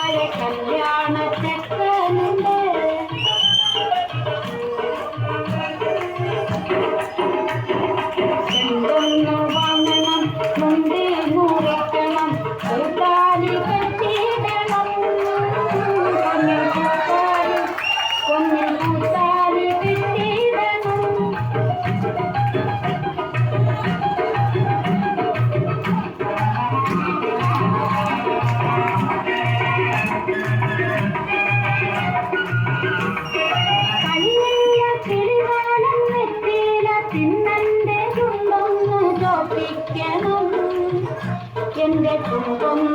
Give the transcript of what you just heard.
താഴെ കല്യാണച്ചക്കനുണ്ട്. എന്തൊന്നു വാങ്ങണം, മുണ്ടി മുറിക്കണം, കൂട്ടാലി കെട്ടിയിടണം. പൊന്നിൽ കൂട്ടാലി കെട്ടിയിടണം. തിന്നന്റെ ചുണ്ടൊന്നു ചോപ്പിക്കണം, എന്റെ ചുണ്ടൊന്നു